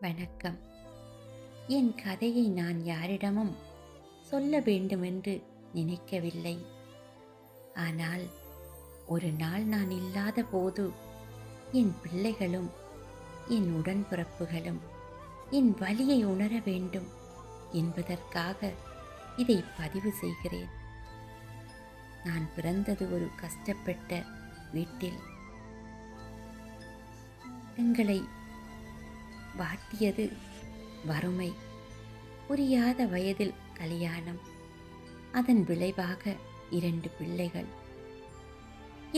வணக்கம். என் கதையை நான் யாரிடமும் சொல்ல வேண்டுமென்று நினைக்கவில்லை. ஆனால் ஒரு நாள் நான் இல்லாத போது என் பிள்ளைகளும் என் உடன்பிறப்புகளும் என் வலியை உணர வேண்டும் என்பதற்காக இதை பதிவு செய்கிறேன். நான் பிறந்தது ஒரு கஷ்டப்பட்ட வீட்டில். எங்களை வாட்டியது வறுமை. புரியாத வயதில் கல்யாணம். அதன் விளைவாக 2 பிள்ளைகள்.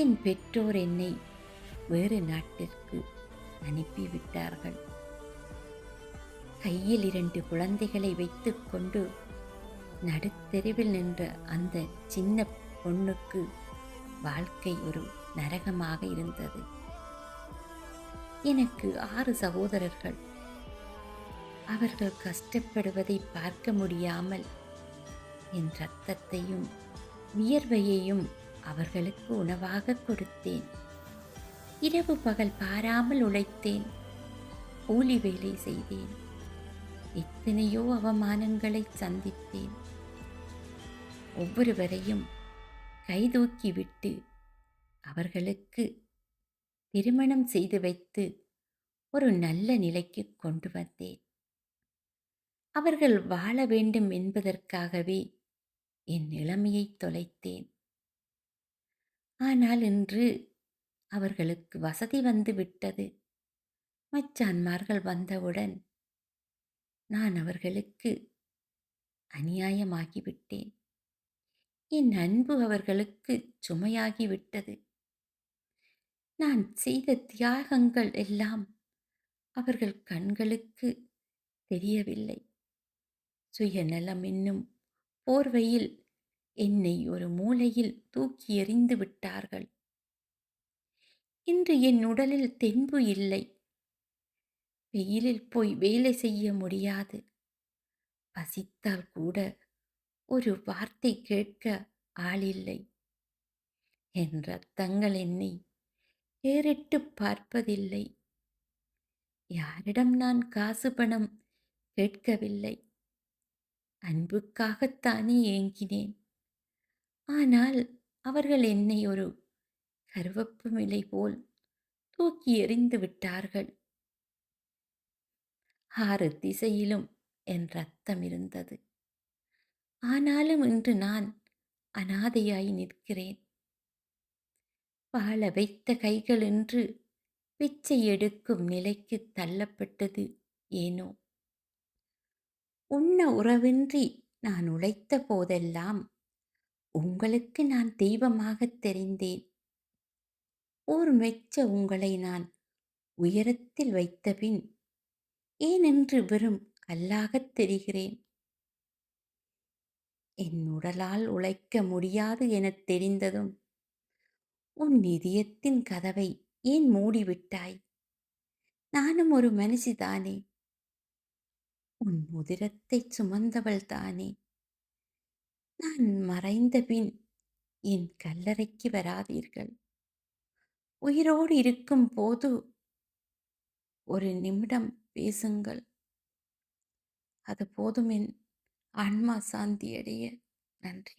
என் பெற்றோர் என்னை வேறு நாட்டிற்கு அனுப்பிவிட்டார்கள். கையில் 2 குழந்தைகளை வைத்துக்கொண்டு நடுத்தெருவில் நின்ற அந்த சின்ன பொண்ணுக்கு வாழ்க்கை ஒரு நரகமாக இருந்தது. எனக்கு 6 சகோதரர்கள். அவர்கள் கஷ்டப்படுவதை பார்க்க முடியாமல் என் இரத்தத்தையும் வியர்வையையும் அவர்களுக்கு உணவாக கொடுத்தேன். இரவு பகல் பாராமல் உழைத்தேன். கூலி வேலை செய்தேன். எத்தனையோ அவமானங்களை சந்தித்தேன். ஒவ்வொருவரையும் கைதூக்கிவிட்டு அவர்களுக்கு திருமணம் செய்து வைத்து ஒரு நல்ல நிலைக்கு கொண்டு வந்தேன். அவர்கள் வாழ வேண்டும் என்பதற்காகவே என் இளமையை தொலைத்தேன். ஆனால் இன்று அவர்களுக்கு வசதி வந்து விட்டது. மச்சான்மார்கள் வந்தவுடன் நான் அவர்களுக்கு அநியாயமாகிவிட்டேன். என் அன்பு அவர்களுக்கு சுமையாகிவிட்டது. நான் செய்த தியாகங்கள் எல்லாம் அவர்கள் கண்களுக்கு தெரியவில்லை. சுயநலம் என்னும் போர்வையில் என்னை ஒரு மூலையில் தூக்கி எறிந்து விட்டார்கள். இன்று என் உடலில் தெம்பு இல்லை. வெயிலில் போய் வேலை செய்ய முடியாது. பசித்தால் கூட ஒரு வார்த்தை கேட்க ஆளில்லை. என் ரத்தங்கள் என்னை ஏறிட்டு பார்ப்பதில்லை. யாரிடம் நான் காசு பணம் கேட்கவில்லை. அன்புக்காகத்தானே ஏங்கினேன். ஆனால் அவர்கள் என்னை ஒரு கருவப்பு மிலை போல் தூக்கி எறிந்து விட்டார்கள். 6 திசையிலும் என் ரத்தம் இருந்தது. ஆனாலும் இன்று நான் அனாதையாய் நிற்கிறேன். வாழ வைத்த கைகள் இன்று பிச்சை எடுக்கும் நிலைக்கு தள்ளப்பட்டது ஏனோ? உண்ண உறவின்றி நான் உழைத்த போதெல்லாம் உங்களுக்கு நான் தெய்வமாகத் தெரிந்தேன். ஊர் மெச்ச உங்களை நான் உயரத்தில் வைத்தபின் ஏனென்று வெறும் கல்லாகத் தெரிகிறேன். என் உடலால் உழைக்க முடியாது எனத் தெரிந்ததும் உன் இதயத்தின் கதவை ஏன் மூடிவிட்டாய்? நானும் ஒரு மனுஷிதானே. உன் உதிரத்தைச் சுமந்தவள் தானே. நான் மறைந்தபின் என் கல்லறைக்கு வராதீர்கள். உயிரோடு இருக்கும் போது ஒரு நிமிடம் பேசுங்கள். அது போதும் என் ஆன்மா சாந்தி அடைய. நன்றி.